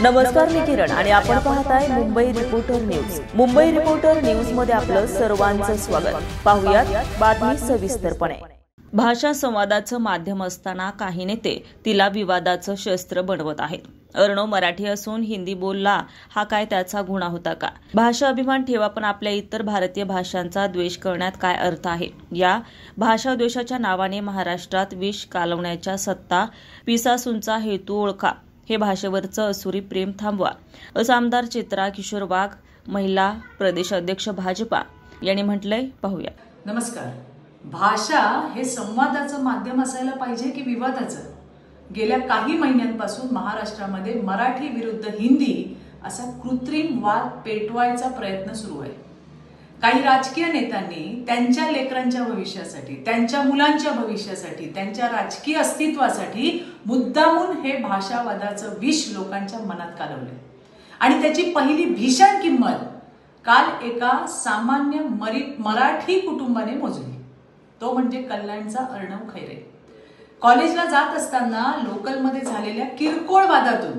नमस्कार, मी किरण आणि आपण पाहताय Mumbai reporter news. Mumbai reporter news मध्ये आपलं सर्वांचं स्वागत. पाहुयात बातमी सविस्तरपणे. भाषा संवादाचं माध्यम असताना काही नेते तिला विवादाचं शस्त्र बनवत आहेत. अर्णव मराठी असून हिंदी बोलला, हा काय त्याचा गुन्हा होता का? भाषा अभिमान ठेवा, पण आपल्या इतर भारतीय भाषांचा द्वेष करण्यात काय अर्थ आहे? या भाषा द्वेषाच्या नावाने महाराष्ट्रात विष कालवण्याच्या सत्ता पिसासूंचा हेतू ओळखा. हे भाषेवरचं असुरी प्रेम थांबवा, असं आमदार चित्रा किशोर वाघ, महिला प्रदेश अध्यक्ष भाजपा यांनी म्हटलंय. पाहूया. नमस्कार. भाषा हे संवादाचं माध्यम असायला पाहिजे की विवादाचं? गेल्या काही महिन्यांपासून महाराष्ट्रामध्ये मराठी विरुद्ध हिंदी असा कृत्रिम वाद पेटवायचा प्रयत्न सुरू आहे. काही राजकीय नेत्यांनी त्यांच्या लेकरांच्या भविष्यासाठी, त्यांच्या मुलांच्या भविष्यासाठी, त्यांच्या राजकीय अस्तित्वासाठी मुद्दामून हे भाषावादाचं विष लोकांच्या मनात कालवले आणि त्याची पहिली भीषण किंमत काल एका सामान्य मराठी कुटुंबाने मोजली. तो म्हणजे कल्याणचा अर्णव खैरे. कॉलेजला जात असताना लोकलमध्ये झालेल्या किरकोळ वादातून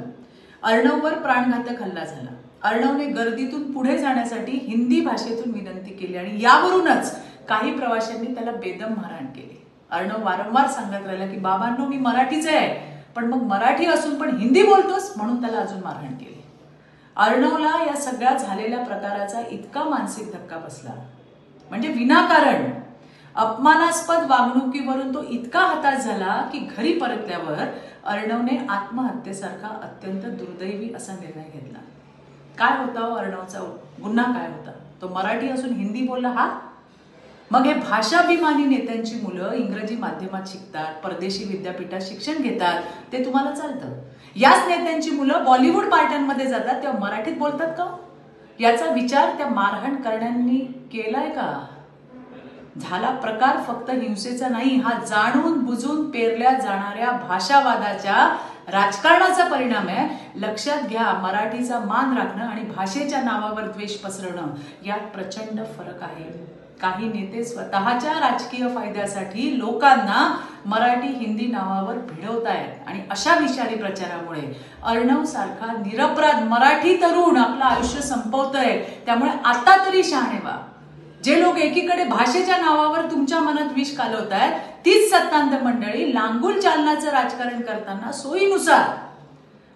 अर्णववर प्राणघातक हल्ला झाला. अर्णवने गर्दीतून पुढे जाण्यासाठी हिंदी भाषेतून विनंती केली आणि यावरूनच काही प्रवाशांनी त्याला बेदम मारहाण केली. अर्णव वारंवार सांगत राहिला की बाबांनो, मी मराठीच आहे, पण मग मराठी असून पण हिंदी बोलतोस, म्हणून त्याला अजून मारहाण केली. अर्णवला या सगळ्या झालेल्या प्रकाराचा इतका मानसिक धक्का बसला, म्हणजे विनाकारण अपमानास्पद वागणुकीवरून तो इतका हताश झाला की घरी परतल्यावर अर्णवने आत्महत्येसारखा अत्यंत दुर्दैवी असा निर्णय घेतला. काय होता अर्णवचा गुन्हा? काय होता? तो मराठी असून हिंदी बोलला, हा? मग हे भाषाभिमानी नेत्यांची मुलं इंग्रजी माध्यमात शिकतात, परदेशी विद्यापीठात शिक्षण घेतात, ते तुम्हाला चालतं. याच नेत्यांची मुलं बॉलिवूड पार्ट्यांमध्ये जातात, तेव्हा मराठीत बोलतात का? याचा विचार त्या मारहाण करणाऱ्यांनी केलाय का? झाला प्रकार फक्त हिंसेचा नाही, हा जाणून बुजून पेरल्या जाणाऱ्या भाषावादाच्या राजकारणाचा परिणाम आहे. लक्षात घ्या, मराठीचा मान राखणं आणि भाषेच्या नावावर द्वेष पसरवणं यात प्रचंड फरक आहे. काही नेते स्वतःच्या राजकीय फायद्यासाठी लोकांना मराठी हिंदी नावावर भिडवतायत आणि अशा विषारी प्रचारामुळे अर्णव सारखा निरपराध मराठी तरुण आपलं आयुष्य संपवतोय. त्यामुळे आता तरी शहाणे व्हा. जे लोक एकीकडे भाषेच्या नावावर तुमच्या मनात विष कालवतायत, तीच सत्तांत मंडळी लांगुल चालनाचं राजकारण करताना सोयीनुसार,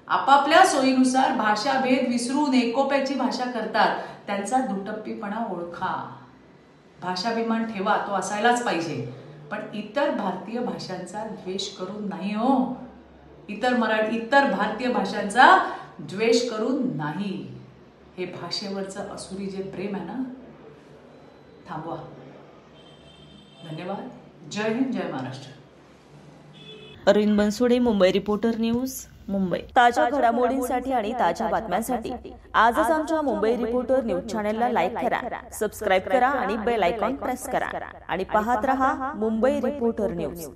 आपापल्या सोयीनुसार भाषाभेद विसरून एकोप्याची भाषा करतात. त्यांचा दुटप्पीपणा ओळखा. भाषाभिमान ठेवा, तो असायलाच पाहिजे, पण इतर भारतीय भाषांचा द्वेष करून नाही हो. इतर भारतीय भाषांचा द्वेष करून नाही. हे भाषेवरचं असुरी जे प्रेम आहे ना, थांबवा. धन्यवाद. जय हिंद, जय महाराष्ट्र. Arvind Bansode, Mumbai reporter news, Mumbai. ताज्या घडामोडींसाठी आणि ताज्या बातम्यांसाठी आजच आमच्या मुंबई रिपोर्टर न्यूज चॅनलला लाईक करा, सबस्क्राईब करा आणि बेल आयकॉन प्रेस करा आणि पाहत रहा मुंबई रिपोर्टर न्यूज.